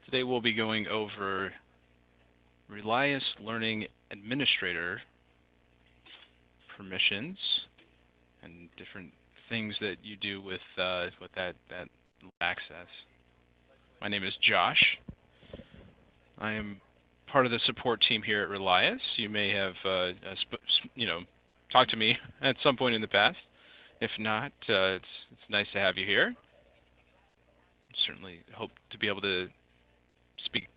Today we'll be going over Relias Learning Administrator permissions and different things that you do with that access. My name is Josh. I am part of the support team here at Relias. You may have talked to me at some point in the past. If not, it's nice to have you here. Certainly hope to be able to speak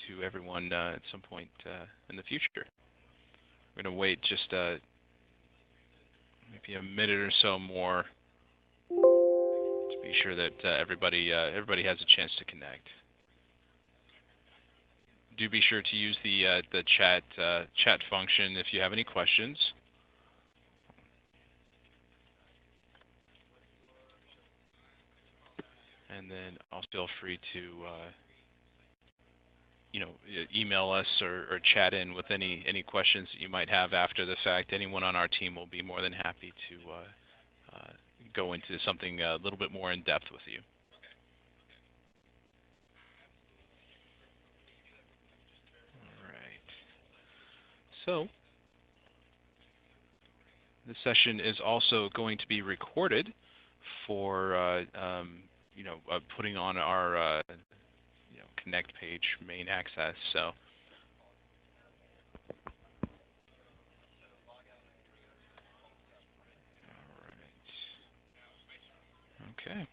to everyone at some point in the future. We're going to wait just maybe a minute or so more to be sure that everybody has a chance to connect. Do be sure to use the chat function if you have any questions. And then also feel free to email us or chat in with any questions that you might have after the fact. Anyone on our team will be more than happy to go into something a little bit more in depth with you. All right. So this session is also going to be recorded for putting on our Connect page main access. So, all right. Okay.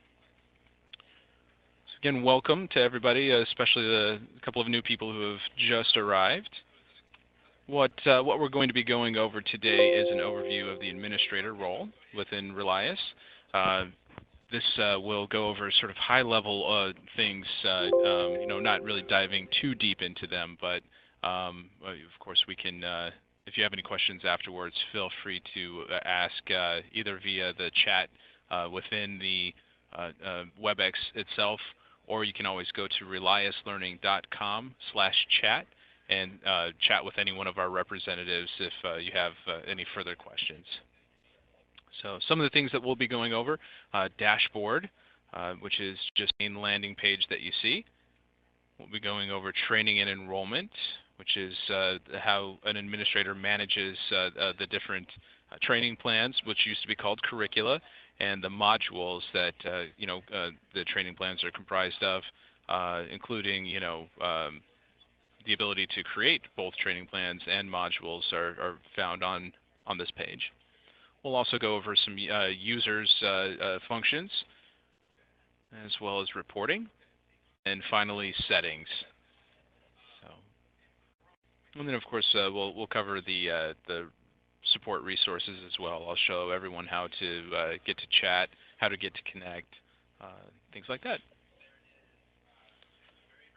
So again, welcome to everybody, especially the couple of new people who have just arrived. What we're going to be going over today is an overview of the administrator role within Relias. This will go over sort of high-level things, not really diving too deep into them, but of course we can, if you have any questions afterwards, feel free to ask either via the chat within the WebEx itself, or you can always go to reliaslearning.com/chat and chat with any one of our representatives if you have any further questions. So some of the things that we'll be going over, dashboard, which is just the main landing page that you see. We'll be going over training and enrollment, which is how an administrator manages the different training plans, which used to be called curricula, and the modules that the training plans are comprised of, including the ability to create both training plans and modules are found on this page. We'll also go over some users functions, as well as reporting, and finally settings. So, and then of course we'll cover the support resources as well. I'll show everyone how to get to chat, how to get to connect, things like that.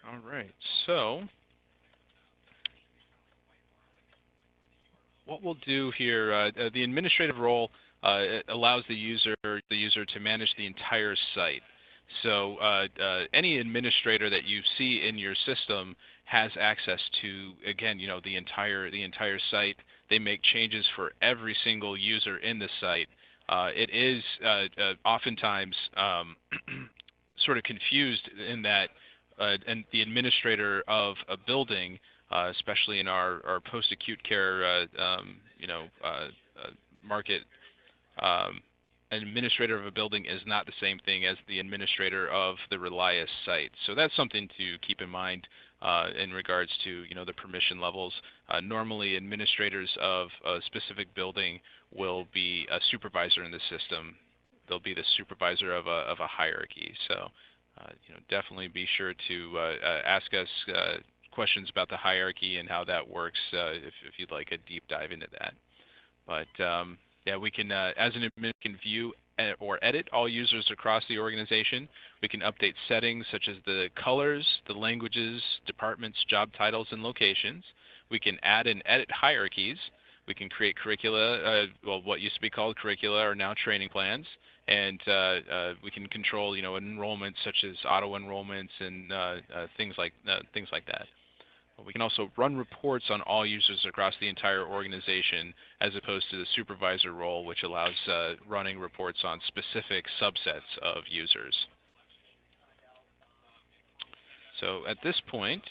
All right, so what we'll do here, the administrative role allows the user to manage the entire site. So any administrator that you see in your system has access to, again, the entire site. They make changes for every single user in the site. It is oftentimes sort of confused in that and the administrator of a building, especially in our post-acute care market, an administrator of a building is not the same thing as the administrator of the Relias site. So that's something to keep in mind in regards to the permission levels. Normally, administrators of a specific building will be a supervisor in the system. They'll be the supervisor of a hierarchy. So definitely be sure to ask us questions about the hierarchy and how that works if you'd like a deep dive into that. But yeah, we can, as an admin, can view or edit all users across the organization. We can update settings such as the colors, the languages, departments, job titles, and locations. We can add and edit hierarchies. We can create curricula, well, what used to be called curricula are now training plans. And we can control, enrollments such as auto enrollments and things like that. We can also run reports on all users across the entire organization, as opposed to the supervisor role, which allows running reports on specific subsets of users. So at this point,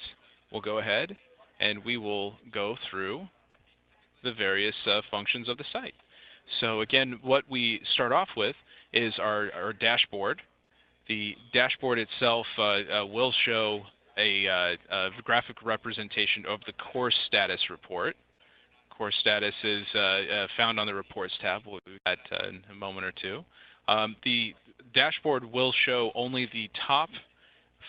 we'll go ahead and we will go through the various functions of the site. So again, what we start off with is our dashboard. The dashboard itself will show a graphic representation of the course status report. Course status is found on the Reports tab. We'll do that in a moment or two. The dashboard will show only the top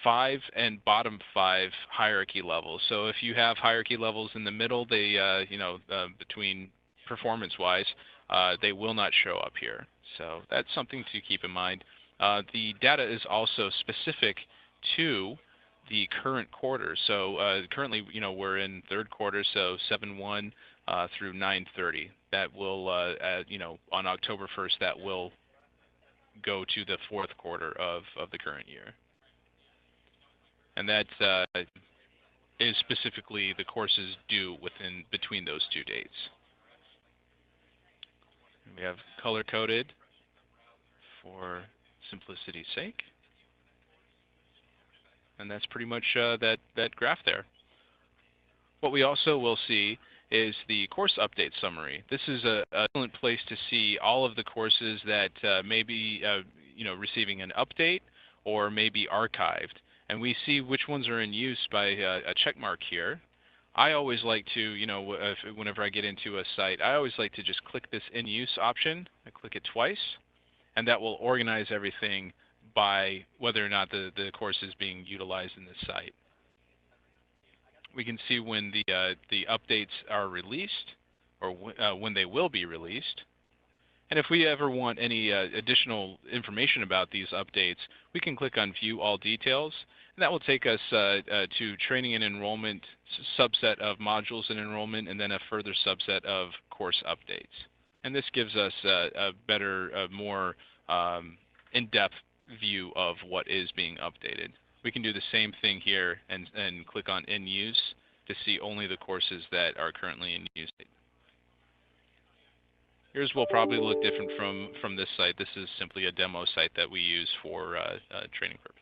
5 and bottom 5 hierarchy levels. So if you have hierarchy levels in the middle, they, between performance-wise, they will not show up here. So that's something to keep in mind. The data is also specific to the current quarter. So currently, we're in third quarter, so 7/1 through 9/30. That will, on October 1st, that will go to the fourth quarter of the current year. And that is specifically the courses due between those two dates. We have color-coded for simplicity's sake. And that's pretty much that graph there. What we also will see is the course update summary. This is an excellent place to see all of the courses that may be receiving an update or may be archived. And we see which ones are in use by a check mark here. I always like to, whenever I get into a site, I always like to just click this in use option. I click it twice, and that will organize everything by whether or not the course is being utilized in this site. We can see when the updates are released, or when they will be released. And if we ever want any additional information about these updates, we can click on View All Details. And that will take us to Training and Enrollment, subset of Modules and Enrollment, and then a further subset of Course Updates. And this gives us a better, more in-depth view of what is being updated. We can do the same thing here and click on In Use to see only the courses that are currently in use. Yours will probably look different from this site. This is simply a demo site that we use for training purposes.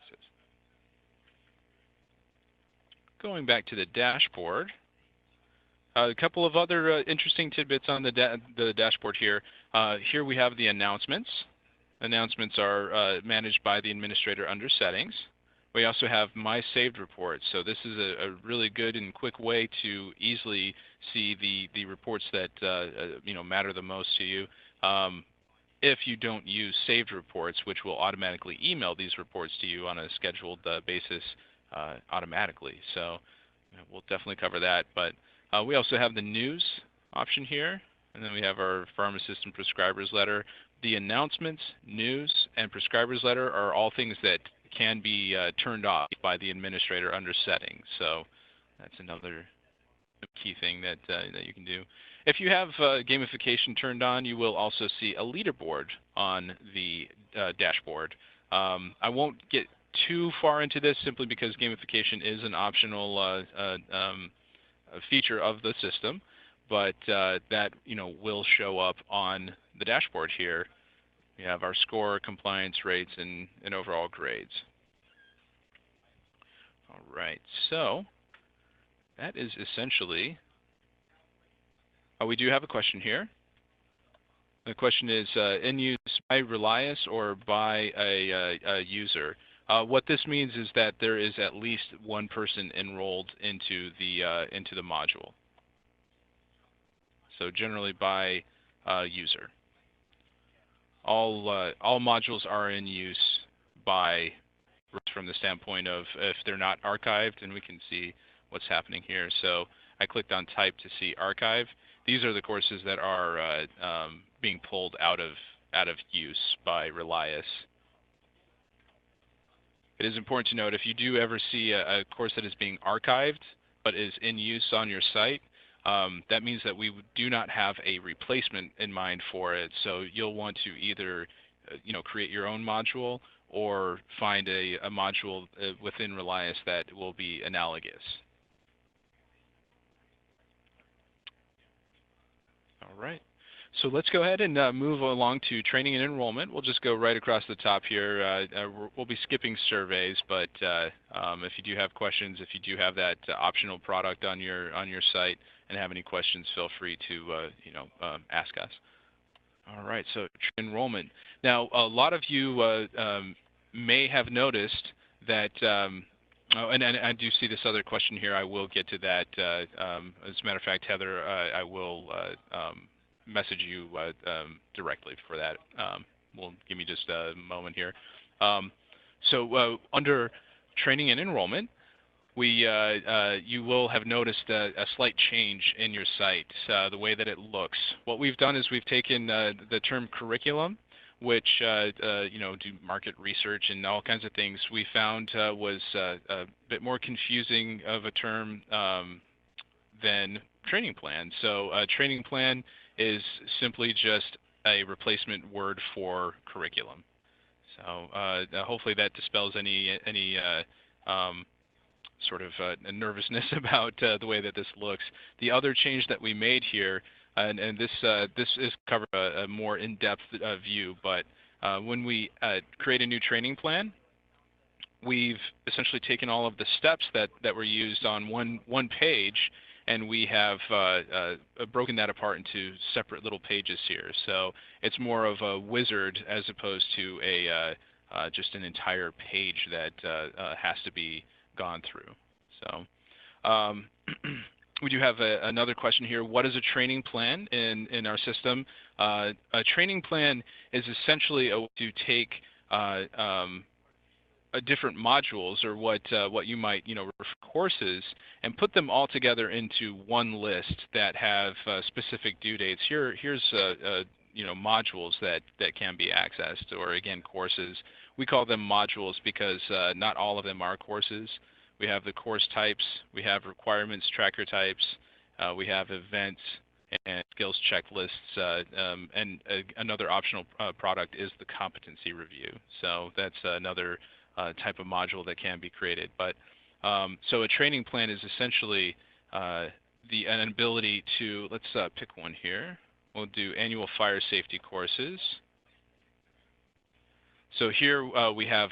Going back to the dashboard, a couple of other interesting tidbits on the dashboard here. Here we have the announcements. Announcements are managed by the administrator under Settings. We also have My Saved Reports. So this is a really good and quick way to easily see the reports that matter the most to you. If you don't use saved reports, which will automatically email these reports to you on a scheduled basis automatically. So we'll definitely cover that. But we also have the news option here, and then we have our pharmacist and prescriber's letter. The announcements, news, and prescriber's letter are all things that can be turned off by the administrator under Settings. So that's another key thing that you can do. If you have gamification turned on, you will also see a leaderboard on the dashboard. I won't get too far into this simply because gamification is an optional feature of the system, but that will show up on the dashboard here. We have our score, compliance rates, and overall grades. All right, so that is essentially. We do have a question here. The question is in use by Relias or by a user. What this means is that there is at least one person enrolled into the module. So generally by user. All modules are in use by, from the standpoint of if they're not archived, and we can see what's happening here. So I clicked on Type to see Archive. These are the courses that are being pulled out of use by Relias. It is important to note if you do ever see a course that is being archived but is in use on your site, that means that we do not have a replacement in mind for it. So you'll want to either create your own module or find a module within Relias that will be analogous. All right. So let's go ahead and move along to training and enrollment. We'll just go right across the top here. We'll be skipping surveys, but if you do have questions, if you do have that optional product on your site and have any questions, feel free to ask us. All right, so enrollment. Now, a lot of you may have noticed that. And I do see this other question here. I will get to that. As a matter of fact, Heather, I will message you directly for that. Will give me just a moment here. So under training and enrollment, you will have noticed a slight change in your site, the way that it looks. What we've done is we've taken the term curriculum, which do market research and all kinds of things, we found was a bit more confusing of a term than training plan. So training plan is simply just a replacement word for curriculum. So hopefully that dispels any sort of nervousness about the way that this looks. The other change that we made here, and this is covered a more in-depth view, but when we create a new training plan, we've essentially taken all of the steps that were used on one page, and we have broken that apart into separate little pages here. So it's more of a wizard as opposed to a just an entire page that has to be gone through. So we do have another question here. What is a training plan in our system? A training plan is essentially to take different modules, or what you might refer to courses, and put them all together into one list that have specific due dates. Here's modules that can be accessed, or again courses. We call them modules because not all of them are courses. We have the course types, we have requirements tracker types, we have events and skills checklists, and another optional product is the competency review. So that's another type of module that can be created. But so a training plan is essentially an ability to, let's pick one here. We'll do annual fire safety courses. So here we have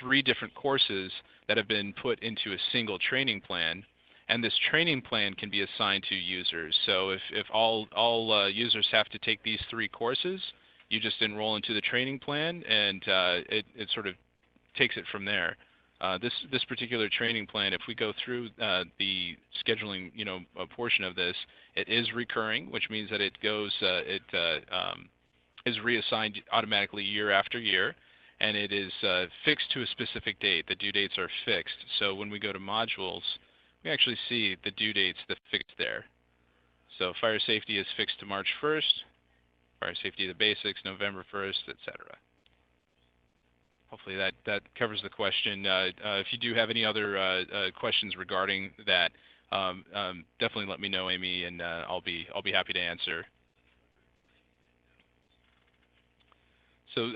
3 different courses that have been put into a single training plan, and this training plan can be assigned to users. So if all users have to take these 3 courses, you just enroll into the training plan, and it sort of takes it from there. This particular training plan, if we go through the scheduling portion of this, it is recurring, which means that it is reassigned automatically year after year. And it is fixed to a specific date. The due dates are fixed. So when we go to modules, we actually see the due dates that fixed there. So fire safety is fixed to March 1st, fire safety the basics, November 1st, etc. Hopefully that covers the question. If you do have any other questions regarding that, definitely let me know, Amy, and I'll be happy to answer. So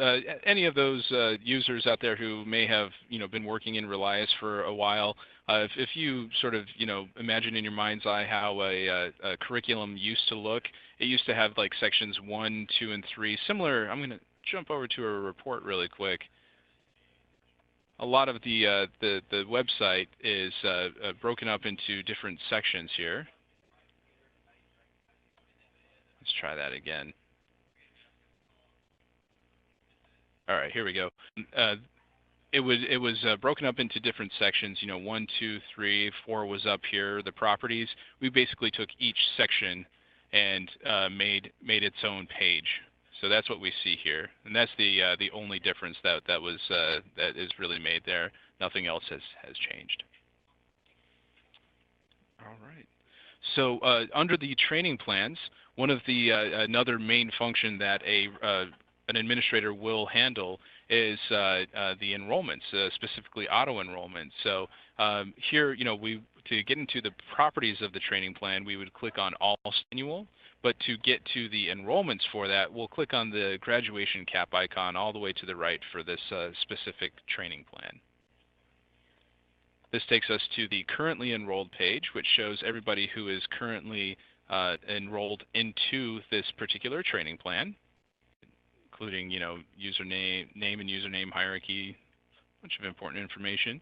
any of those users out there who may have been working in Relias for a while, if you sort of imagine in your mind's eye how a curriculum used to look, it used to have like sections 1, 2, and 3. Similar. I'm going to jump over to a report really quick. A lot of the website is broken up into different sections here. Let's try that again. All right, here we go. It was broken up into different sections. 1, 2, 3, 4 was up here. The properties. We basically took each section and made its own page. So that's what we see here, and that's the only difference that is really made there. Nothing else has changed. All right. So under the training plans, one of the another main function that an administrator will handle is the enrollments, specifically auto enrollment. So here, to get into the properties of the training plan, we would click on All Annual. But to get to the enrollments for that, we'll click on the graduation cap icon all the way to the right for this specific training plan. This takes us to the currently enrolled page, which shows everybody who is currently enrolled into this particular training plan, including, username, name and username hierarchy, a bunch of important information.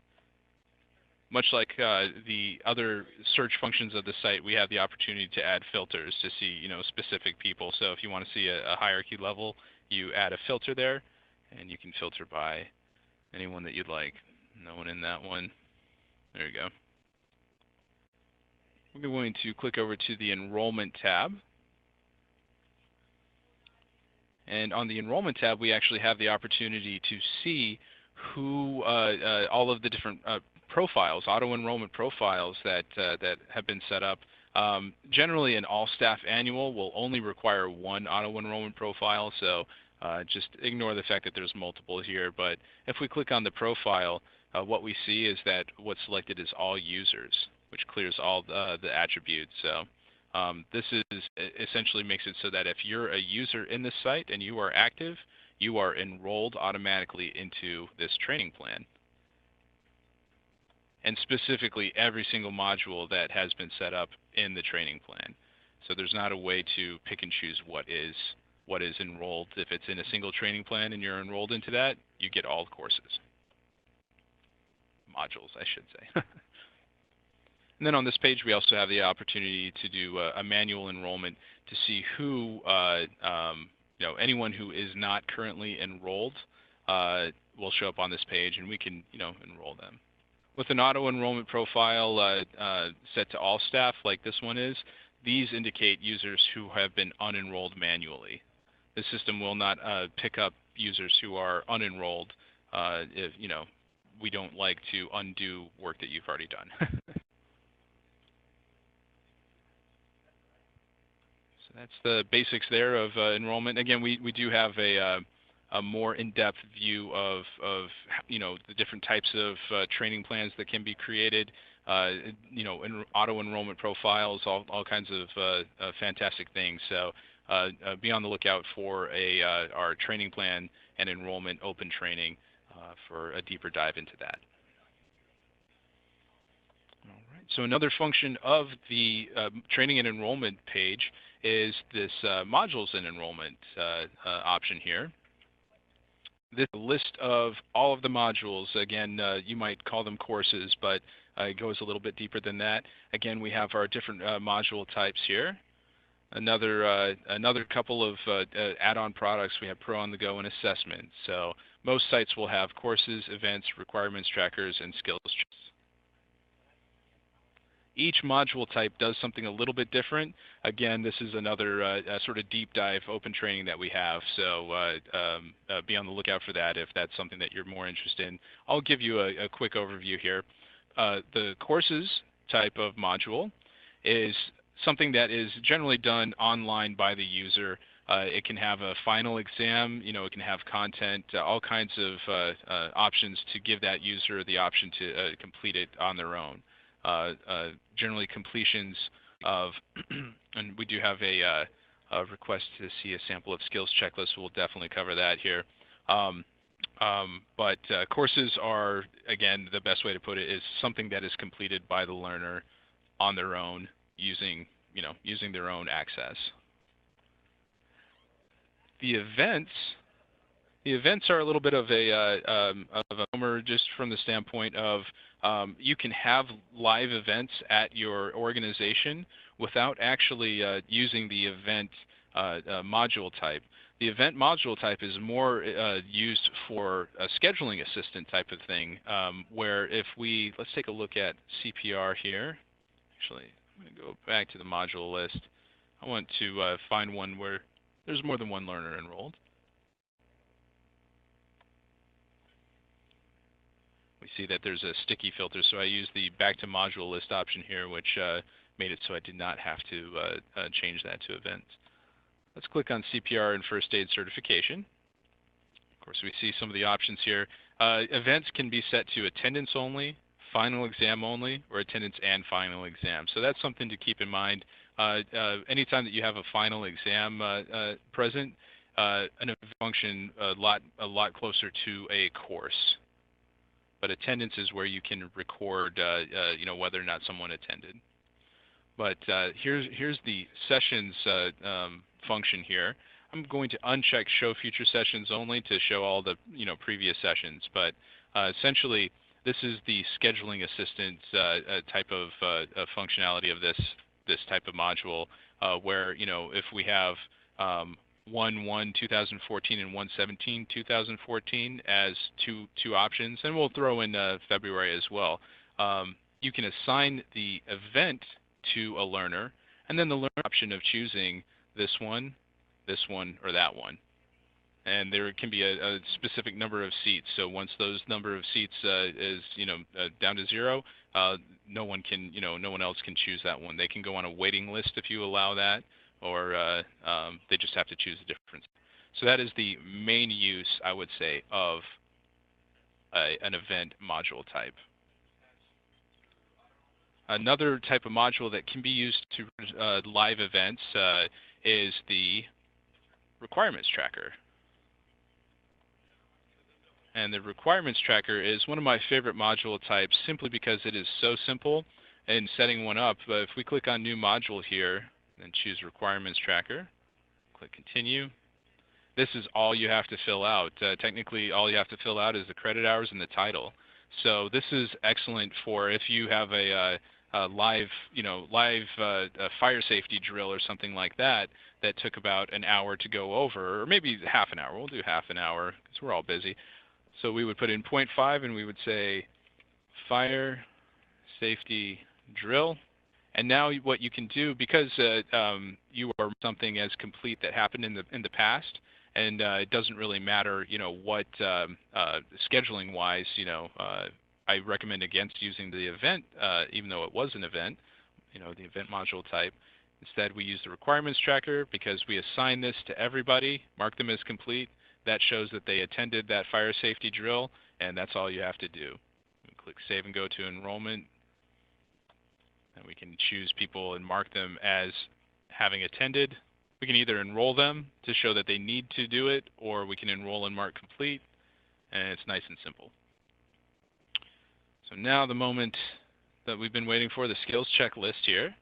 Much like the other search functions of the site, we have the opportunity to add filters to see, specific people. So if you want to see a hierarchy level, you add a filter there, and you can filter by anyone that you'd like. No one in that one. There you go. We're going to click over to the Enrollment tab. And on the Enrollment tab, we actually have the opportunity to see who all of the different profiles, auto-enrollment profiles that have been set up. Generally, an all-staff annual will only require one auto-enrollment profile, so just ignore the fact that there's multiple here. But if we click on the profile, what we see is that what's selected is all users, which clears all the attributes. So this is essentially makes it so that if you're a user in this site and you are active, you are enrolled automatically into this training plan. And specifically every single module that has been set up in the training plan. So there's not a way to pick and choose what is enrolled. If it's in a single training plan and you're enrolled into that, you get all the courses. Modules, I should say. And then on this page, we also have the opportunity to do a manual enrollment to see who, anyone who is not currently enrolled will show up on this page, and we can, enroll them. With an auto-enrollment profile set to all staff like this one is, these indicate users who have been unenrolled manually. The system will not pick up users who are unenrolled if, we don't like to undo work that you've already done. So that's the basics there of enrollment. Again, we do have a more in-depth view of the different types of training plans that can be created, auto-enrollment profiles, all kinds of fantastic things. So be on the lookout for our training plan and enrollment open training for a deeper dive into that. All right. So another function of the training and enrollment page is this modules and enrollment option here. This list of all of the modules. Again, you might call them courses, but it goes a little bit deeper than that. Again, we have our different module types here. Another couple of add-on products. We have Pro on the Go and Assessment. So most sites will have courses, events, requirements trackers, and skills chests. Each module type does something a little bit different. Again, this is another sort of deep dive open training that we have, so be on the lookout for that if that's something that you're more interested in. I'll give you a quick overview here. The courses type of module is something that is generally done online by the user. It can have a final exam, it can have content, all kinds of options to give that user the option to complete it on their own. Generally completions of, and we do have a request to see a sample of skills checklist. We'll definitely cover that here. But courses are, again, the best way to put it is something that is completed by the learner on their own using their own access. The events are a little bit of a homer just from the standpoint of you can have live events at your organization without actually using the event module type. The event module type is more used for a scheduling assistant type of thing, where let's take a look at CPR here. Actually, I'm going to go back to the module list. I want to find one where there's more than one learner enrolled. We see that there's a sticky filter, so I used the back to module list option here, which made it so I did not have to change that to events. Let's click on CPR and first aid certification. Of course, we see some of the options here. Events can be set to attendance only, final exam only, or attendance and final exam. So that's something to keep in mind. Anytime that you have a final exam present, an event function a lot closer to a course. But attendance is where you can record, whether or not someone attended. But here's the sessions function here. I'm going to uncheck show future sessions only to show all the previous sessions. But essentially, this is the scheduling assistant type of functionality of this type of module, where if we have 1/1/2014 and 1/17/2014 as two options, and we'll throw in February as well. You can assign the event to a learner, and then the learner option of choosing this one, or that one. And there can be a specific number of seats. So once those number of seats is down to 0, no one else can choose that one. They can go on a waiting list if you allow that, or they just have to choose a different. So that is the main use, I would say, of an event module type. Another type of module that can be used to live events is the requirements tracker. And the requirements tracker is one of my favorite module types simply because it is so simple in setting one up. If we click on new module here and choose requirements tracker, click continue. This is all you have to fill out. Technically, all you have to fill out is the credit hours and the title. So this is excellent for if you have a live fire safety drill or something like that that took about an hour to go over, or maybe half an hour. We'll do half an hour because we're all busy. So we would put in 0.5 and we would say fire safety drill. And now what you can do, because you are something as complete that happened in the past, and it doesn't really matter, what scheduling wise, I recommend against using the event, even though it was an event, the event module type. Instead, we use the requirements tracker because we assign this to everybody, mark them as complete. That shows that they attended that fire safety drill, and that's all you have to do. Click Save and go to enrollment, and we can choose people and mark them as having attended. We can either enroll them to show that they need to do it, or we can enroll and mark complete, and it's nice and simple. So now the moment that we've been waiting for, the skills checklist here.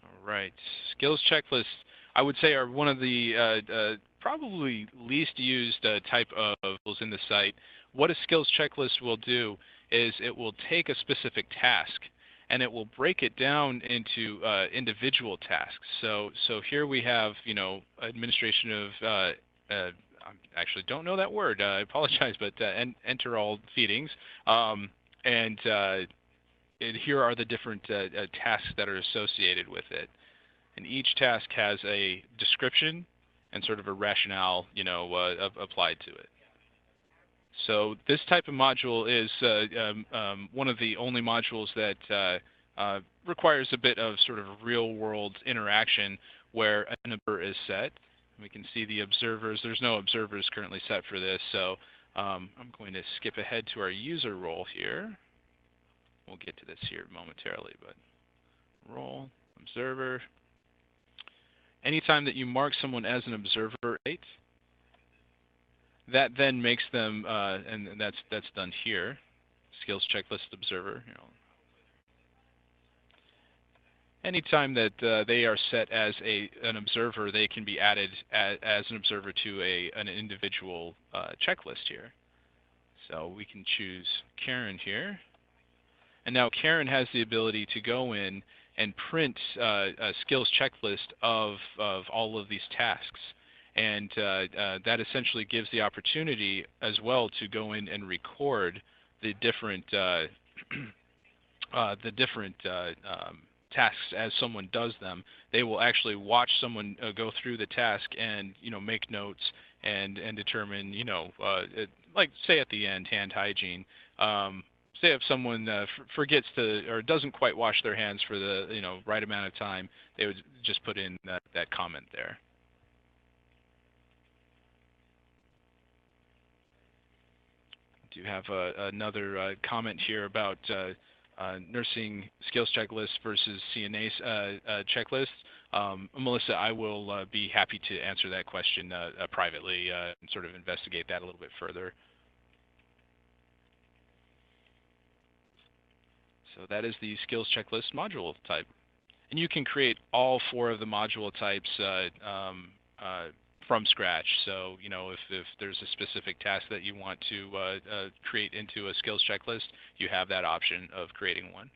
All right, skills checklists, I would say, are one of the probably least used type of tools in the site. What a skills checklist will do is it will take a specific task and it will break it down into individual tasks. So here we have, administration of, I actually don't know that word, I apologize, but enteral feedings. And here are the different tasks that are associated with it. And each task has a description and sort of a rationale, applied to it. So this type of module is one of the only modules that requires a bit of sort of real-world interaction where an observer is set. We can see the observers. There's no observers currently set for this, so I'm going to skip ahead to our user role here. We'll get to this here momentarily, but role, observer. Anytime that you mark someone as an observer, right, that then makes them, and that's done here, skills checklist observer. Anytime that they are set as an observer, they can be added as an observer to an individual checklist here. So we can choose Karen here. And now Karen has the ability to go in and print a skills checklist of all of these tasks. And that essentially gives the opportunity as well to go in and record the different tasks as someone does them. They will actually watch someone go through the task and make notes and determine like say at the end, hand hygiene. Say if someone forgets to or doesn't quite wash their hands for the right amount of time, they would just put in that comment there. Do have another comment here about nursing skills checklists versus CNA checklists. Melissa, I will be happy to answer that question privately and sort of investigate that a little bit further. So that is the skills checklist module type. And you can create all 4 of the module types from scratch. So, if there's a specific task that you want to create into a skills checklist, you have that option of creating one.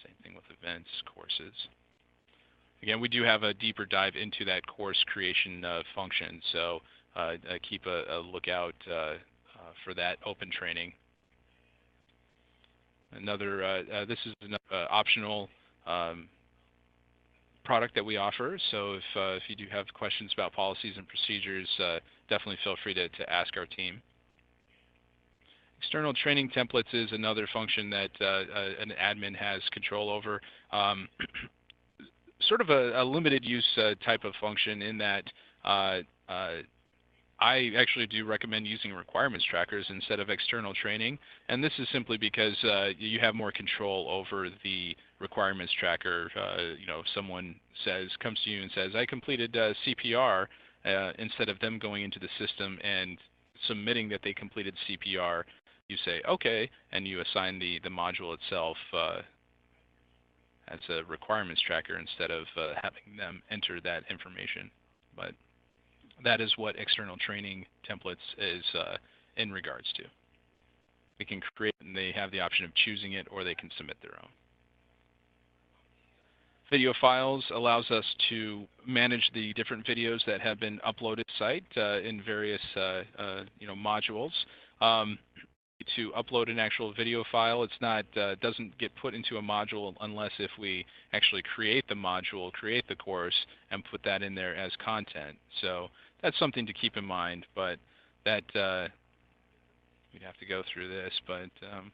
Same thing with events, courses. Again, we do have a deeper dive into that course creation function, so keep a lookout for that open training. This is an optional product that we offer, so if you do have questions about policies and procedures, definitely feel free to ask our team. External training templates is another function that an admin has control over. Sort of a limited use type of function in that I actually do recommend using requirements trackers instead of external training, and this is simply because you have more control over the requirements tracker. Someone comes to you and says, I completed CPR, instead of them going into the system and submitting that they completed CPR, you say, okay, and you assign the module itself as a requirements tracker instead of having them enter that information. But that is what external training templates is in regards to. We can create, and they have the option of choosing it, or they can submit their own. Video files allows us to manage the different videos that have been uploaded to site in various modules. To upload an actual video file, it's not doesn't get put into a module unless if we actually create the module, create the course, and put that in there as content. So that's something to keep in mind. But that we'd have to go through this. But let's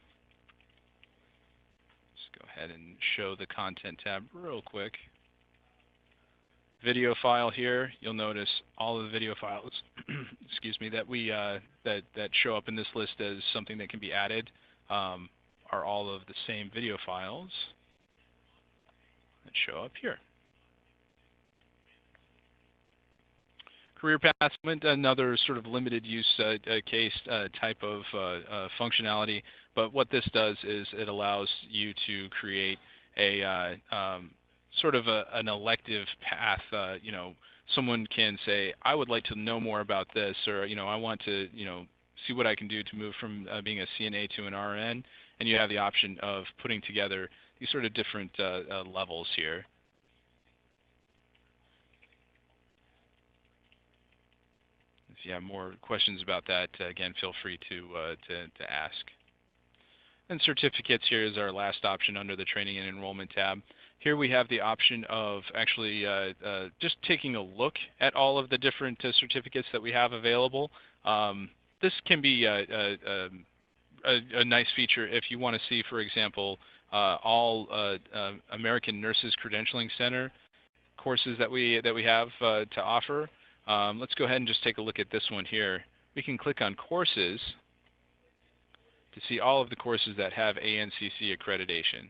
go ahead and show the content tab real quick. Video file here, you'll notice all of the video files, excuse me, that we that show up in this list as something that can be added are all of the same video files that show up here. Career path, another sort of limited use case type of functionality, but what this does is it allows you to create a sort of an elective path. Someone can say, I would like to know more about this, or I want to see what I can do to move from being a CNA to an RN, and you have the option of putting together these sort of different levels here. If you have more questions about that, again, feel free to ask. And certificates here is our last option under the training and enrollment tab. Here we have the option of actually just taking a look at all of the different certificates that we have available. This can be a nice feature if you want to see, for example, all American Nurses Credentialing Center courses that we have to offer. Let's go ahead and just take a look at this one here. We can click on courses to see all of the courses that have ANCC accreditation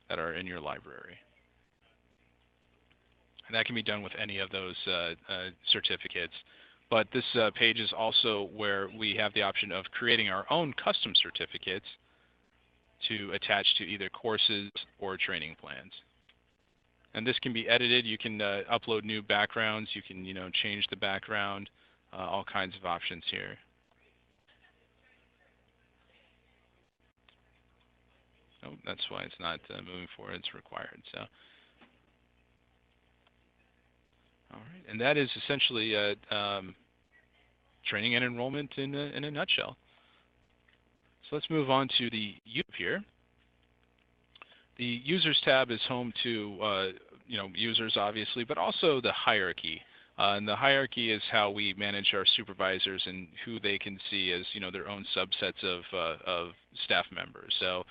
that are in your library. And that can be done with any of those certificates. But this page is also where we have the option of creating our own custom certificates to attach to either courses or training plans. And this can be edited. You can upload new backgrounds. You can change the background, all kinds of options here. Oh, that's why it's not moving forward. It's required. So, all right, and that is essentially training and enrollment in a nutshell. So let's move on to the YouTube here. The Users tab is home to users, obviously, but also the hierarchy. And the hierarchy is how we manage our supervisors and who they can see as their own subsets of staff members. So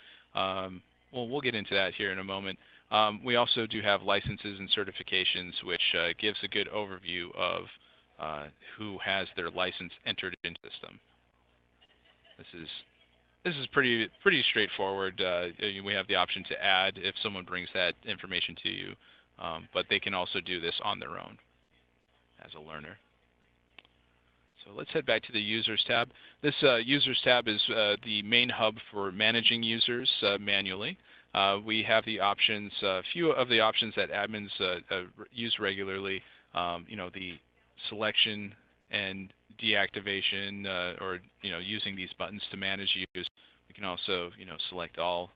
we'll get into that here in a moment. We also do have licenses and certifications, which gives a good overview of who has their license entered into the system. This is pretty straightforward. We have the option to add if someone brings that information to you, but they can also do this on their own as a learner. So let's head back to the Users tab. This Users tab is the main hub for managing users manually. We have the options, a few of the options that admins use regularly, the selection and deactivation, or using these buttons to manage users. We can also select all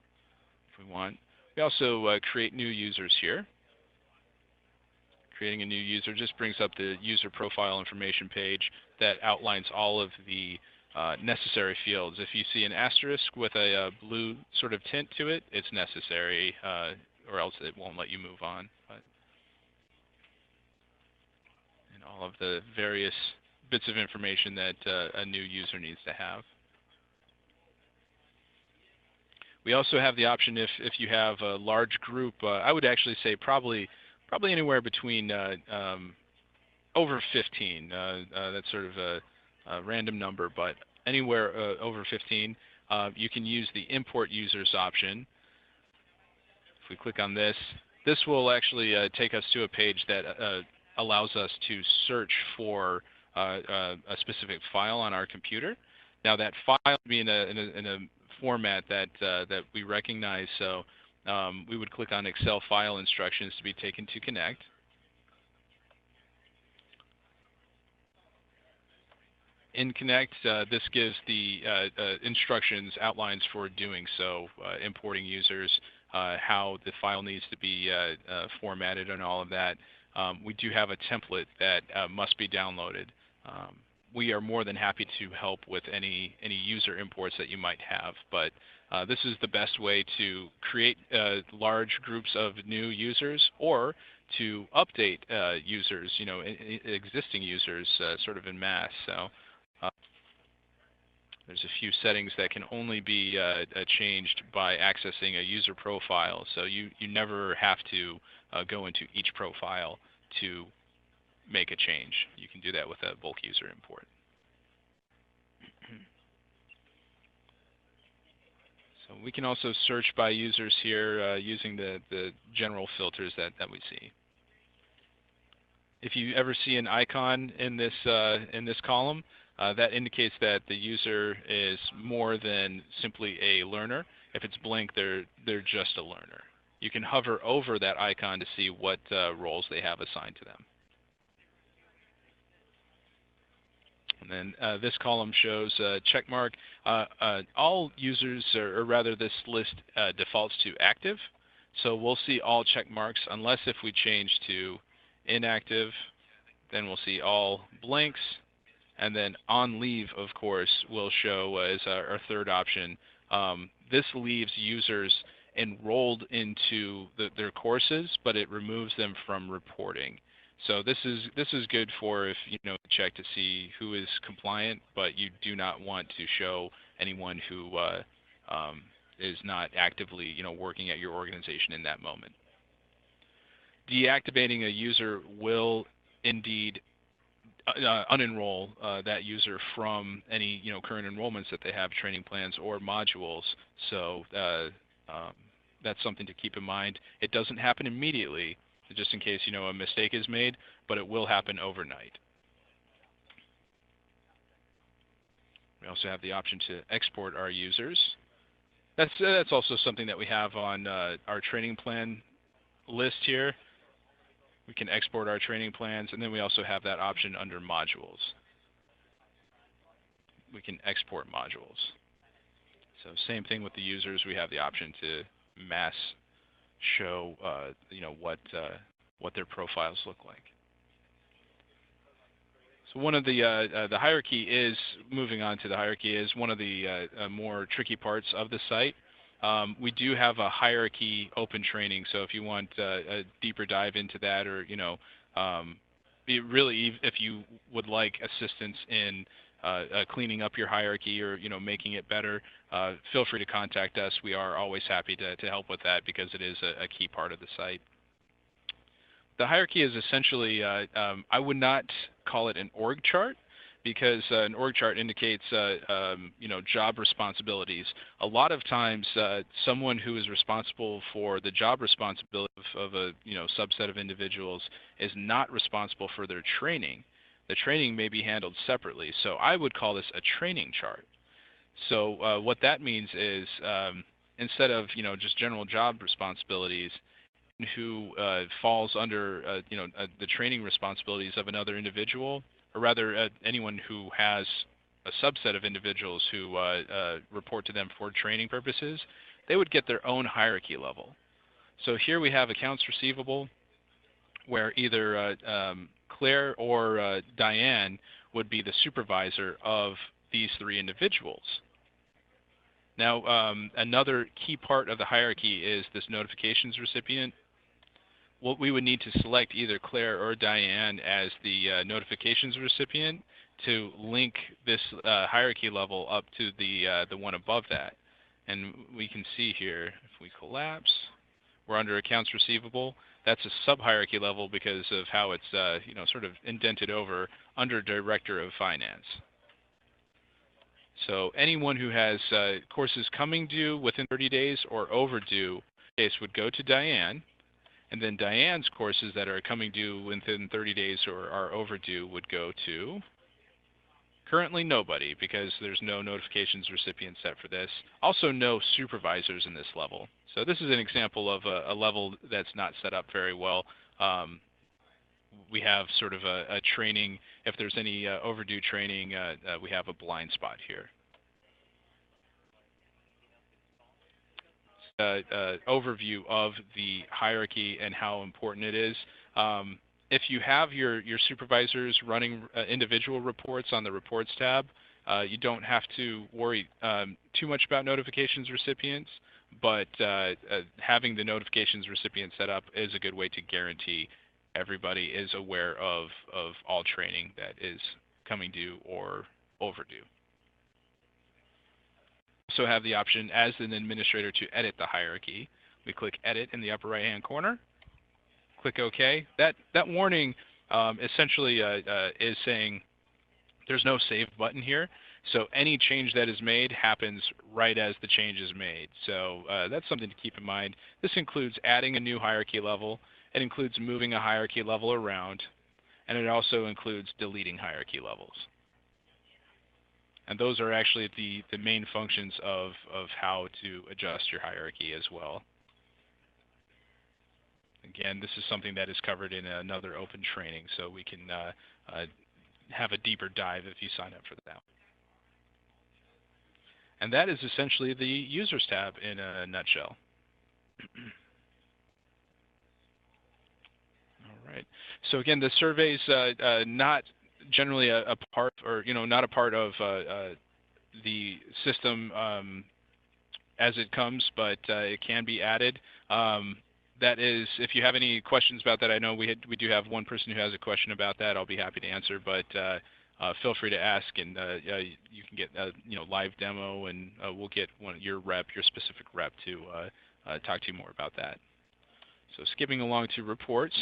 if we want. We also create new users here. Creating a new user just brings up the user profile information page that outlines all of the necessary fields. If you see an asterisk with a blue sort of tint to it, it's necessary, or else it won't let you move on. And all of the various bits of information that a new user needs to have. We also have the option if you have a large group, I would actually say probably anywhere between over 15. That's sort of a random number, but anywhere over 15, you can use the import users option. If we click on this, this will actually take us to a page that allows us to search for a specific file on our computer. Now that file will be in a format that we recognize, so we would click on Excel file instructions to be taken to connect. In Connect, this gives the instructions, outlines for doing so, importing users, how the file needs to be formatted and all of that. We do have a template that must be downloaded. We are more than happy to help with any user imports that you might have, but this is the best way to create large groups of new users or to update users, existing users sort of en masse. So there's a few settings that can only be changed by accessing a user profile, so you never have to go into each profile to make a change. You can do that with a bulk user import. So we can also search by users here using the general filters that we see. If you ever see an icon in this column, that indicates that the user is more than simply a learner. If it's blank, they're just a learner. You can hover over that icon to see what roles they have assigned to them. And then this column shows check mark. All users, or rather this list defaults to active. So we'll see all check marks unless if we change to inactive, then we'll see all blanks. And then on leave, of course, will show as our third option. This leaves users enrolled into their courses, but it removes them from reporting. So this is good for if check to see who is compliant, but you do not want to show anyone who is not actively working at your organization in that moment. Deactivating a user will indeed unenroll that user from any current enrollments that they have, training plans or modules. So that's something to keep in mind. It doesn't happen immediately, just in case a mistake is made, but it will happen overnight. We also have the option to export our users. That's also something that we have on our training plan list here. We can export our training plans, and then we also have that option under modules. We can export modules. So same thing with the users. We have the option to mass show what their profiles look like. So one of the hierarchy is, moving on to the hierarchy, is one of the more tricky parts of the site. We do have a hierarchy open training, so if you want a deeper dive into that, or really if you would like assistance in cleaning up your hierarchy or making it better, feel free to contact us. We are always happy to help with that because it is a key part of the site. The hierarchy is essentially, I would not call it an org chart, because an org chart indicates job responsibilities. A lot of times someone who is responsible for the job responsibility of a subset of individuals is not responsible for their training. The training may be handled separately. So I would call this a training chart. So what that means is instead of just general job responsibilities, who falls under the training responsibilities of another individual, or rather anyone who has a subset of individuals who report to them for training purposes, they would get their own hierarchy level. So here we have accounts receivable, where either Claire or Diane would be the supervisor of these three individuals. Now, another key part of the hierarchy is this notifications recipient. What we would need to select either Claire or Diane as the notifications recipient to link this hierarchy level up to the one above that. And we can see here, if we collapse, we're under accounts receivable. That's a sub-hierarchy level because of how it's sort of indented over under Director of Finance. So anyone who has courses coming due within 30 days or overdue case would go to Diane, and then Diane's courses that are coming due within 30 days or are overdue would go to currently nobody, because there's no notifications recipient set for this. Also no supervisors in this level. So this is an example of a level that's not set up very well. We have sort of a training, if there's any overdue training, we have a blind spot here. Overview of the hierarchy and how important it is. If you have your supervisors running individual reports on the Reports tab, you don't have to worry too much about notifications recipients, but having the notifications recipient set up is a good way to guarantee everybody is aware of all training that is coming due or overdue. Also have the option as an administrator to edit the hierarchy. We click Edit in the upper right-hand corner. Click OK. That warning essentially is saying there's no save button here. So any change that is made happens right as the change is made. So that's something to keep in mind. This includes adding a new hierarchy level. It includes moving a hierarchy level around. And it also includes deleting hierarchy levels. And those are actually the main functions of how to adjust your hierarchy as well. Again, this is something that is covered in another open training, so we can have a deeper dive if you sign up for that. And that is essentially the Users tab in a nutshell. All right. So again, the survey's not generally a part, or not a part of the system as it comes, but it can be added. That is, if you have any questions about that, I know we do have one person who has a question about that. I'll be happy to answer, but feel free to ask, and you can get live demo, and we'll get your specific rep to talk to you more about that. So skipping along to reports,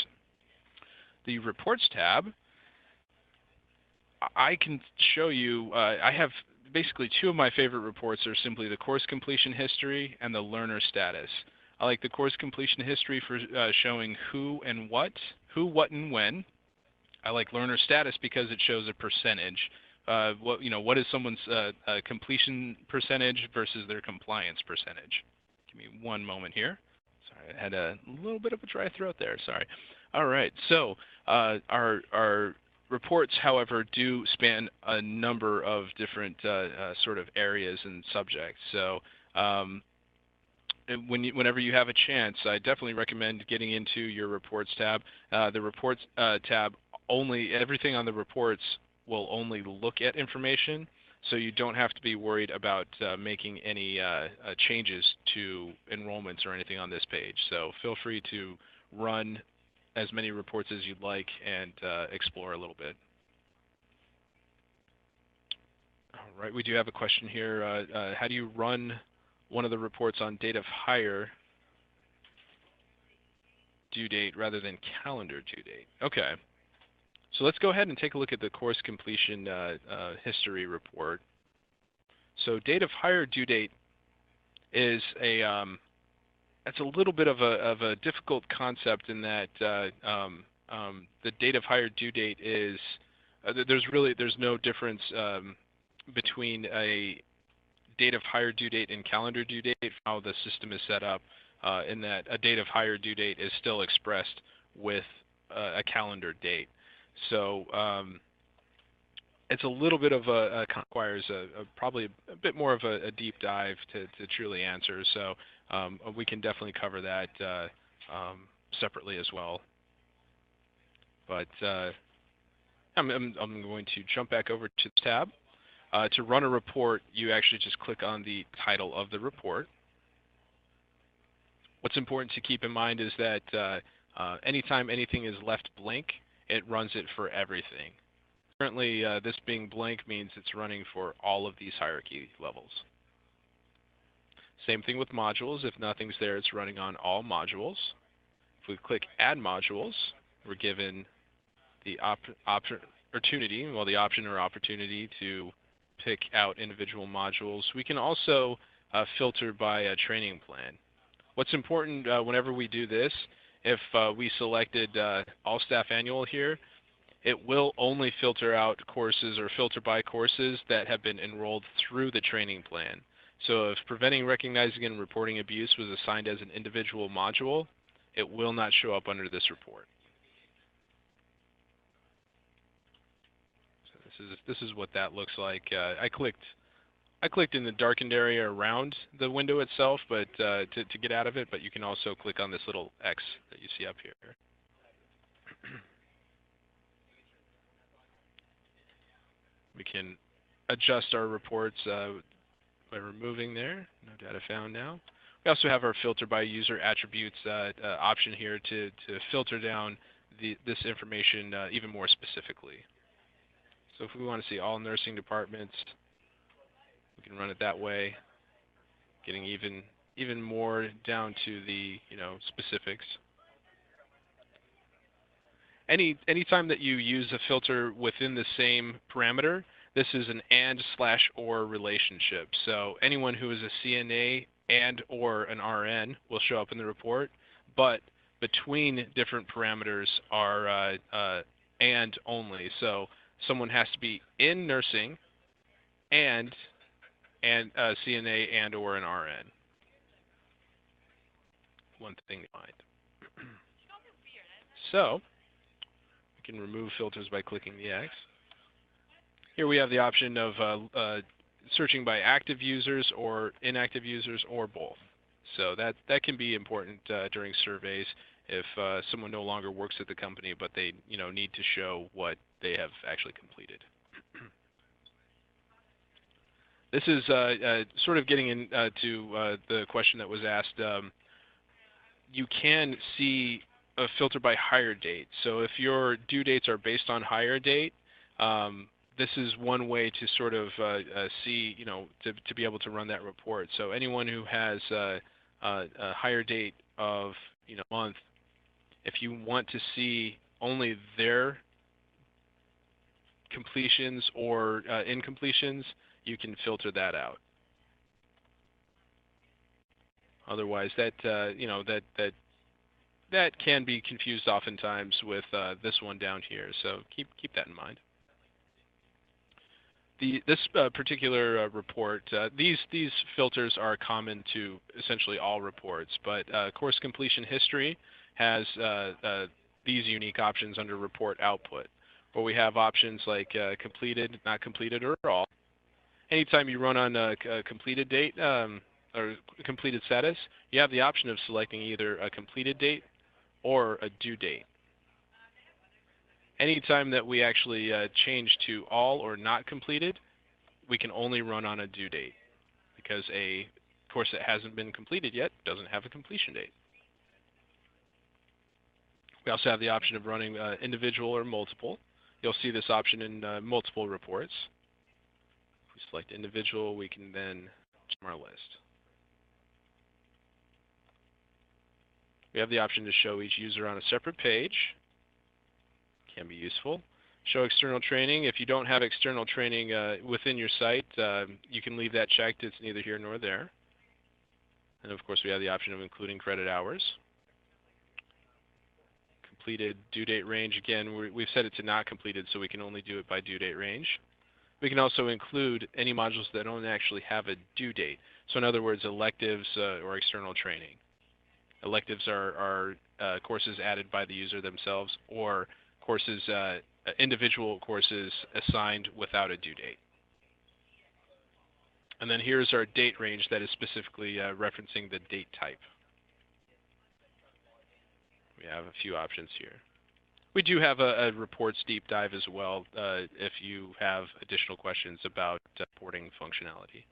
the Reports tab, I can show you. I have basically two of my favorite reports are simply the course completion history and the learner status. I like the course completion history for showing who, what, and when. I like learner status because it shows a percentage. What is someone's completion percentage versus their compliance percentage? Give me one moment here. Sorry, I had a little bit of a dry throat there. Sorry. All right. So our reports, however, do span a number of different sort of areas and subjects. So whenever you have a chance, I definitely recommend getting into your Reports tab. The Reports tab, everything on the reports will only look at information, so you don't have to be worried about making any changes to enrollments or anything on this page. So feel free to run as many reports as you'd like and explore a little bit. All right, we do have a question here. How do you run one of the reports on date of hire due date rather than calendar due date? Okay, so let's go ahead and take a look at the course completion history report. So date of hire due date is that's a little bit of a difficult concept in that the date of hire due date is there's no difference between a date of hire due date and calendar due date. How the system is set up, in that a date of hire due date is still expressed with a calendar date. So it's a little bit of requires probably a bit more of a deep dive to truly answer. So we can definitely cover that separately as well. But I'm going to jump back over to the tab. To run a report, you actually just click on the title of the report. What's important to keep in mind is that anytime anything is left blank, it runs it for everything. Currently, this being blank means it's running for all of these hierarchy levels. Same thing with modules. If nothing's there, it's running on all modules. If we click Add Modules, we're given the opportunity, well, the option or opportunity to pick out individual modules. We can also filter by a training plan. What's important whenever we do this, if we selected All Staff Annual here, it will only filter out courses or filter by courses that have been enrolled through the training plan. So if Preventing, Recognizing, and Reporting Abuse was assigned as an individual module, it will not show up under this report. So this is what that looks like. I clicked in the darkened area around the window itself, but to get out of it, but you can also click on this little X that you see up here. We can adjust our reports by removing there. No data found now. We also have our filter by user attributes option here to filter down this information even more specifically. So if we want to see all nursing departments, we can run it that way, getting even more down to the specifics. Anytime that you use a filter within the same parameter, this is an and/or relationship. So anyone who is a CNA and or an RN will show up in the report, but between different parameters are and only. So someone has to be in nursing and a CNA and or an RN. One thing to mind. So we can remove filters by clicking the X. Here we have the option of searching by active users or inactive users or both. So that can be important during surveys if someone no longer works at the company, but they need to show what they have actually completed. This is sort of getting into the question that was asked. You can see a filter by hire date. So if your due dates are based on hire date, this is one way to sort of see, to be able to run that report. So anyone who has a hire date of month, if you want to see only their completions or incompletions, you can filter that out. Otherwise, that that can be confused oftentimes with this one down here. So keep that in mind. This particular report, these filters are common to essentially all reports, but course completion history has these unique options under report output, where we have options like completed, not completed, or all. Anytime you run on a completed date or completed status, you have the option of selecting either a completed date or a due date. Anytime that we actually change to all or not completed, we can only run on a due date because a course that hasn't been completed yet doesn't have a completion date. We also have the option of running individual or multiple. You'll see this option in multiple reports. If we select individual, we can then from our list. We have the option to show each user on a separate page. Can be useful. Show external training. If you don't have external training within your site, you can leave that checked. It's neither here nor there. And of course, we have the option of including credit hours. completed due date range. Again, we've set it to not completed, so we can only do it by due date range. We can also include any modules that don't actually have a due date. So in other words, electives or external training. Electives are courses added by the user themselves, or courses, individual courses assigned without a due date. And then here's our date range that is specifically referencing the date type. We have a few options here. We do have a reports deep dive as well if you have additional questions about reporting functionality.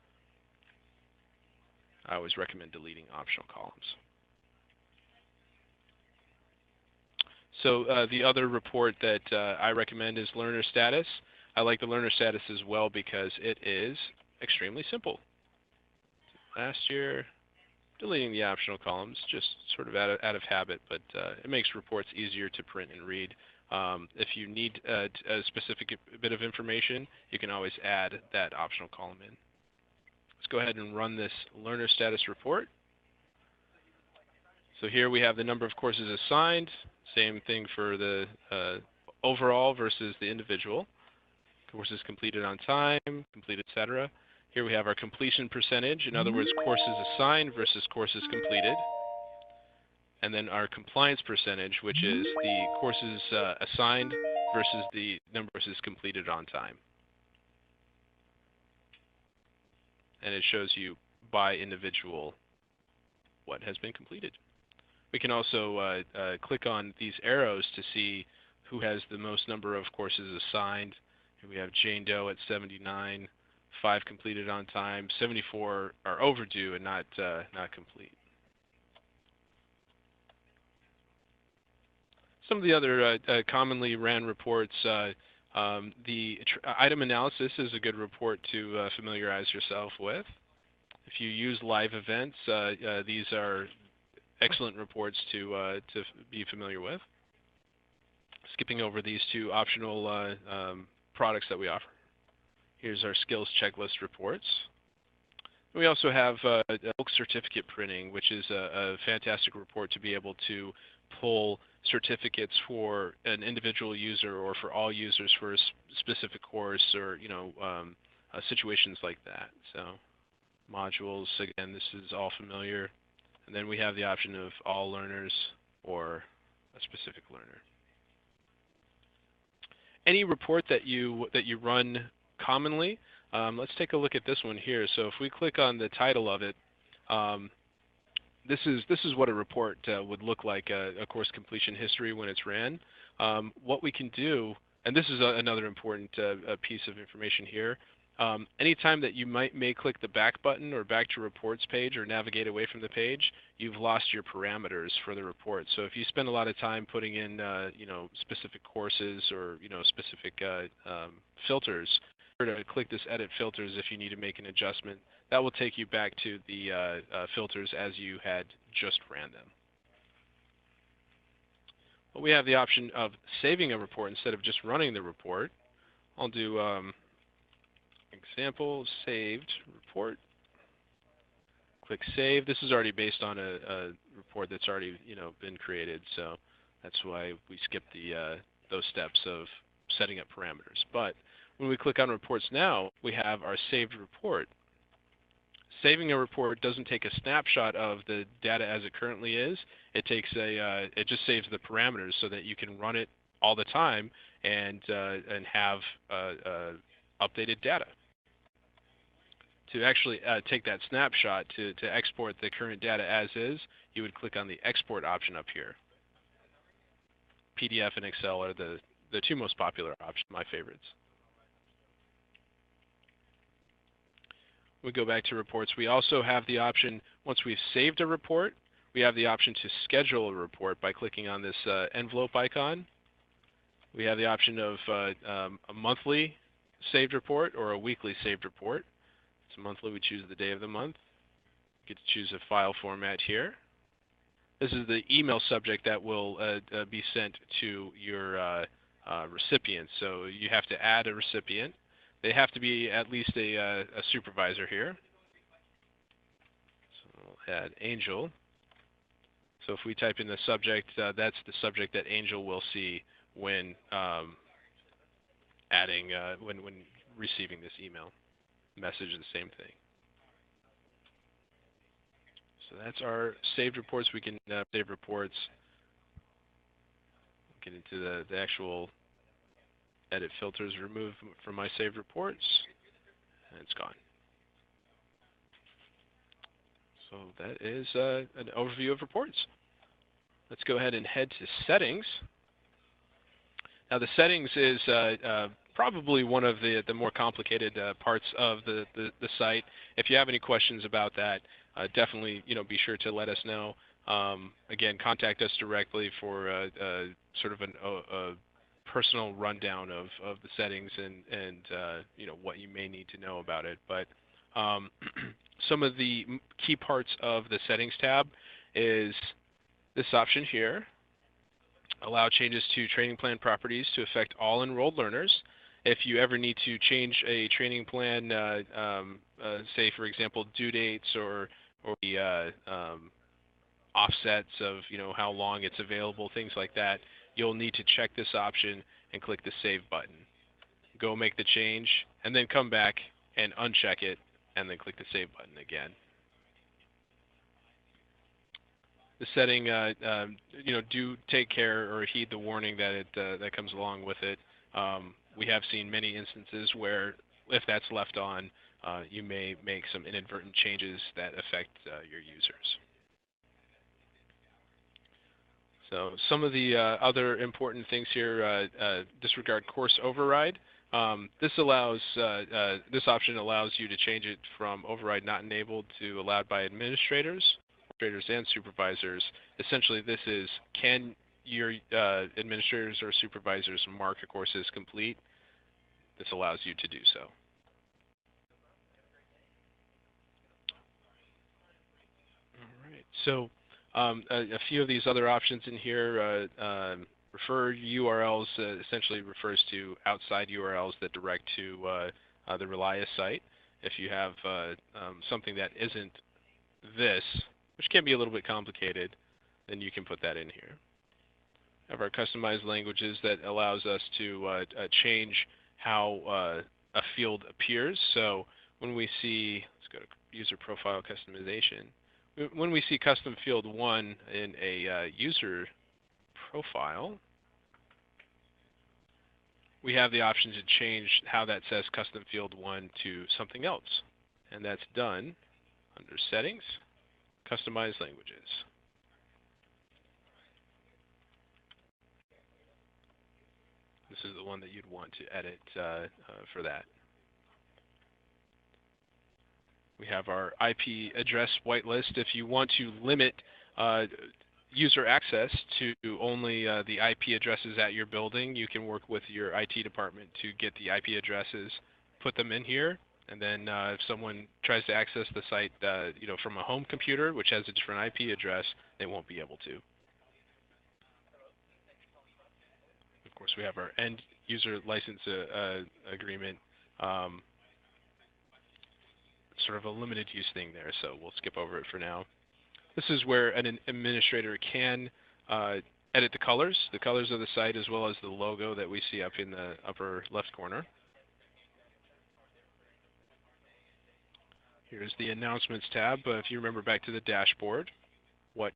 I always recommend deleting optional columns. So the other report that I recommend is learner status. I like the learner status as well because it is extremely simple. Last year, deleting the optional columns, just sort of out of habit, but it makes reports easier to print and read. If you need a specific bit of information, you can always add that optional column in. Let's go ahead and run this learner status report. So here we have the number of courses assigned, same thing for the overall versus the individual. Courses completed on time, completed, etc. Here we have our completion percentage, in other words, courses assigned versus courses completed. And then our compliance percentage, which is the courses assigned versus the number of courses completed on time. And it shows you by individual what has been completed. We can also click on these arrows to see who has the most number of courses assigned. Here we have Jane Doe at 79, 5 completed on time, 74 are overdue and not complete. Some of the other commonly ran reports, the item analysis is a good report to familiarize yourself with. If you use live events, these are excellent reports to be familiar with. Skipping over these two optional products that we offer. Here's our skills checklist reports. We also have bulk certificate printing, which is a fantastic report to be able to pull certificates for an individual user or for all users for a specific course or situations like that. So modules, again, this is all familiar. And then we have the option of all learners or a specific learner. Any report that you run commonly, let's take a look at this one here. So if we click on the title of it, this is what a report would look like, a course completion history when it's ran. What we can do, and this is another important piece of information here, anytime that you may click the back button or back to reports page or navigate away from the page, you've lost your parameters for the report. So if you spend a lot of time putting in specific courses or specific filters, to click this edit filters if you need to make an adjustment. That will take you back to the filters as you had just ran them. But we have the option of saving a report instead of just running the report. I'll do example saved report. Click save. This is already based on a report that's already been created, so that's why we skipped those steps of setting up parameters. But when we click on reports now, we have our saved report. Saving a report doesn't take a snapshot of the data as it currently is. It takes it just saves the parameters so that you can run it all the time and have updated data. To actually take that snapshot to export the current data as is, you would click on the export option up here. PDF and Excel are the two most popular options, my favorites. We go back to reports. We also have the option, once we've saved a report, we have the option to schedule a report by clicking on this envelope icon. We have the option of a monthly saved report or a weekly saved report. It's monthly, we choose the day of the month. You get to choose a file format here. This is the email subject that will be sent to your recipient. So you have to add a recipient. They have to be at least a supervisor here. So we'll add Angel. So if we type in the subject, that's the subject that Angel will see when adding, when receiving this email. Message is the same thing. So that's our saved reports. We can save reports, get into the actual edit filters, remove from my saved reports, and it's gone. So that is an overview of reports. Let's go ahead and head to settings. Now the settings is probably one of the more complicated parts of the site. If you have any questions about that, definitely be sure to let us know. Again, contact us directly for sort of a personal rundown of the settings and what you may need to know about it. But some of the key parts of the settings tab is this option here. Allow changes to training plan properties to affect all enrolled learners. If you ever need to change a training plan, say for example due dates or the offsets of how long it's available, things like that, you'll need to check this option and click the Save button. Go make the change, and then come back and uncheck it, and then click the Save button again. The setting, do take care or heed the warning that that comes along with it. We have seen many instances where, if that's left on, you may make some inadvertent changes that affect your users. So some of the other important things here, disregard course override. This option allows you to change it from override not enabled to allowed by administrators and supervisors. Essentially, this is, can your administrators or supervisors mark a course as complete? This allows you to do so. All right. So a few of these other options in here, refer URLs essentially refers to outside URLs that direct to the Relias site. If you have something that isn't this, which can be a little bit complicated, then you can put that in here. We have our customized languages that allows us to change how a field appears. So when we see, let's go to user profile customization. When we see custom field 1 in a user profile, we have the option to change how that says custom field 1 to something else. And that's done under settings, customized languages. This is the one that you'd want to edit for that. We have our IP address whitelist. If you want to limit user access to only the IP addresses at your building, you can work with your IT department to get the IP addresses, put them in here, and then if someone tries to access the site from a home computer, which has a different IP address, they won't be able to. Of course, we have our end user license agreement, sort of a limited use thing there, so we'll skip over it for now. This is where an administrator can edit the colors of the site, as well as the logo that we see up in the upper left corner. Here's the announcements tab. If you remember back to the dashboard, what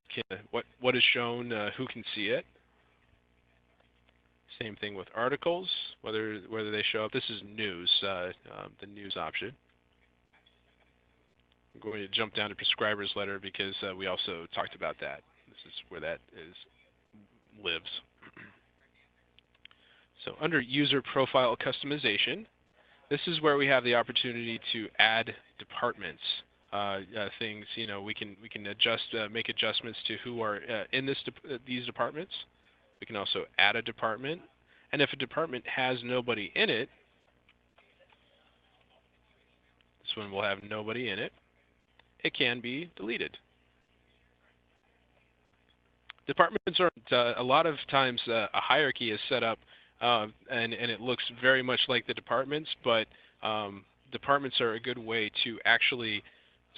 is shown, who can see it. Same thing with articles, whether they show up. This is news, the news option. I'm going to jump down to prescriber's letter because we also talked about that. This is where that lives. So under user profile customization, this is where we have the opportunity to add departments. Things, we can adjust, make adjustments to who are in these departments. We can also add a department, and if a department has nobody in it, this one will have nobody in it. It can be deleted. Departments are a lot of times a hierarchy is set up, and it looks very much like the departments, but departments are a good way to actually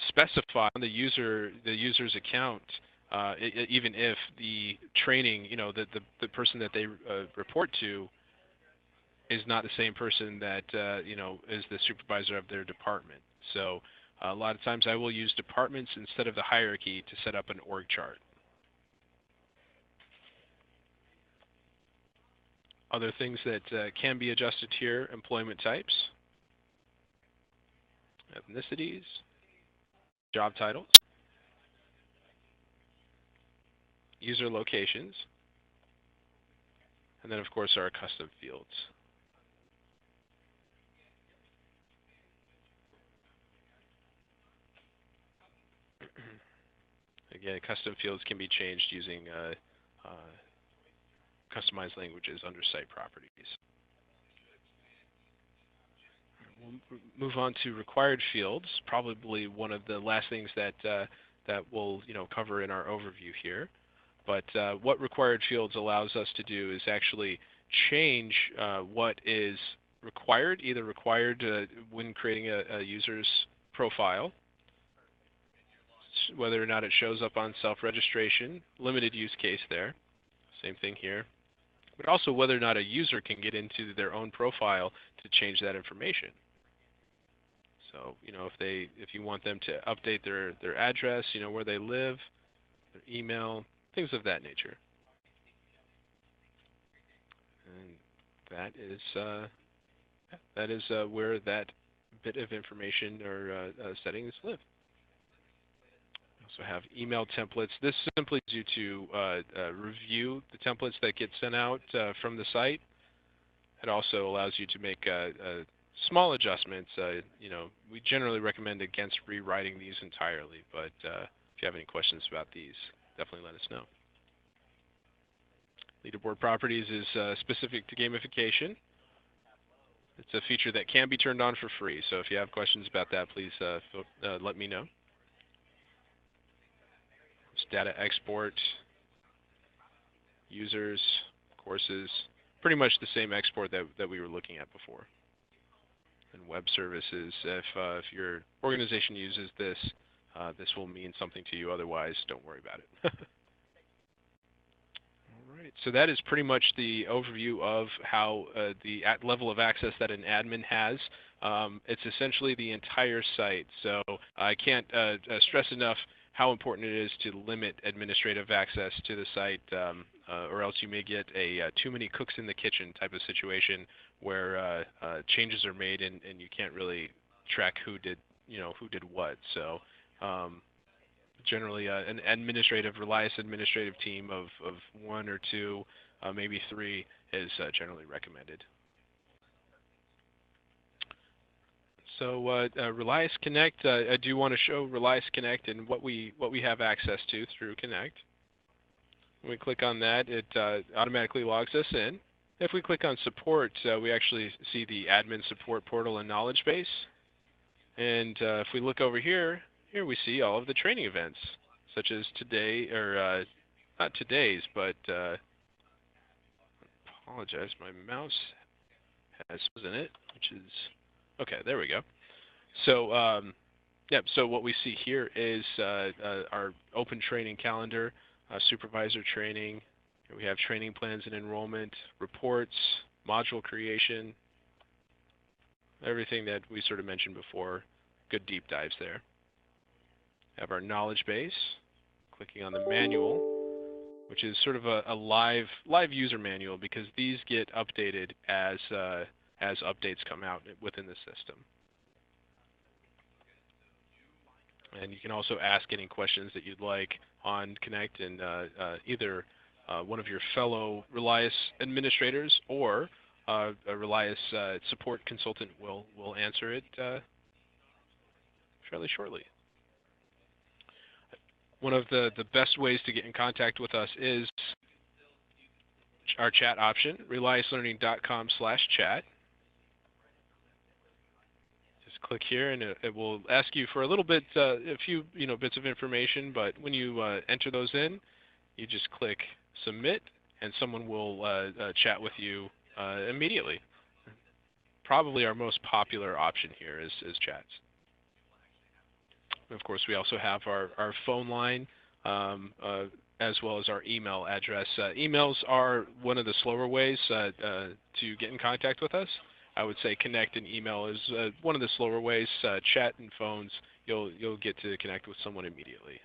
specify on the user's account even if the training, the person that they report to is not the same person that is the supervisor of their department. So a lot of times I will use departments instead of the hierarchy to set up an org chart. Other things that can be adjusted here: employment types, ethnicities, job titles, user locations, and then of course our custom fields. Again, custom fields can be changed using customized languages under site properties. We'll move on to required fields, probably one of the last things that we'll cover in our overview here. But what required fields allows us to do is actually change what is required, either required when creating a user's profile, whether or not it shows up on self-registration, limited use case there, same thing here, but also whether or not a user can get into their own profile to change that information. So, if you want them to update their address, where they live, their email, things of that nature. And that is where that bit of information or settings live. We also have email templates. This simply is due to review the templates that get sent out from the site. It also allows you to make small adjustments. We generally recommend against rewriting these entirely, but if you have any questions about these, definitely let us know. Leaderboard properties is specific to gamification. It's a feature that can be turned on for free, so if you have questions about that, please let me know. It's data export, users, courses, pretty much the same export that we were looking at before. And web services, if your organization uses this, this will mean something to you. Otherwise, don't worry about it. All right, so that is pretty much the overview of how the level of access that an admin has. It's essentially the entire site. So I can't stress enough how important it is to limit administrative access to the site, or else you may get a too many cooks in the kitchen type of situation where changes are made and you can't really track who did what. So generally an Relias administrative team of 1 or 2, maybe 3 is generally recommended. So Relias Connect, I do want to show Relias Connect and what we have access to through Connect. When we click on that, it automatically logs us in. If we click on support, we actually see the admin support portal and knowledge base. And if we look over here we see all of the training events, such as today, or not today's, but apologize, my mouse has in it, which is, okay, there we go. So, so what we see here is our open training calendar, supervisor training. We have training plans and enrollment, reports, module creation, everything that we sort of mentioned before. Good deep dives there. Have our knowledge base, clicking on the manual, which is sort of a live user manual, because these get updated as updates come out within the system. And you can also ask any questions that you'd like on Connect, and either one of your fellow Relias administrators or a Relias support consultant will answer it fairly shortly. One of the best ways to get in contact with us is our chat option, reliaslearning.com/chat. Just click here, and it will ask you for a few bits of information. But when you enter those in, you just click submit, and someone will chat with you immediately. Probably our most popular option here is chats. And of course, we also have our phone line, as well as our email address. Emails are one of the slower ways to get in contact with us. I would say connect and email is one of the slower ways. Chat and phones, you'll get to connect with someone immediately.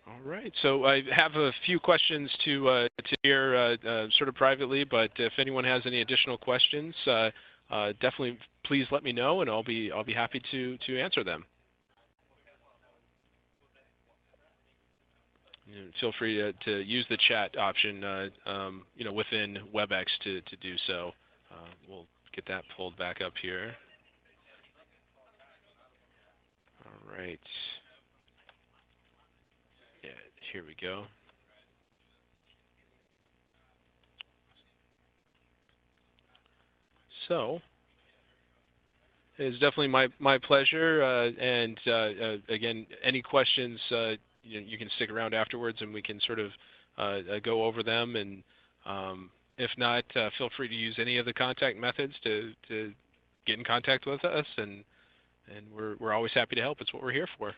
All right. So I have a few questions to hear sort of privately, but if anyone has any additional questions, definitely please let me know, and I'll be happy to answer them. Feel free to use the chat option, within WebEx to do so. We'll get that pulled back up here. All right. Yeah, here we go. So it's definitely my pleasure. And again, any questions, you can stick around afterwards, and we can sort of go over them. And if not, feel free to use any of the contact methods to get in contact with us. And we're always happy to help. It's what we're here for.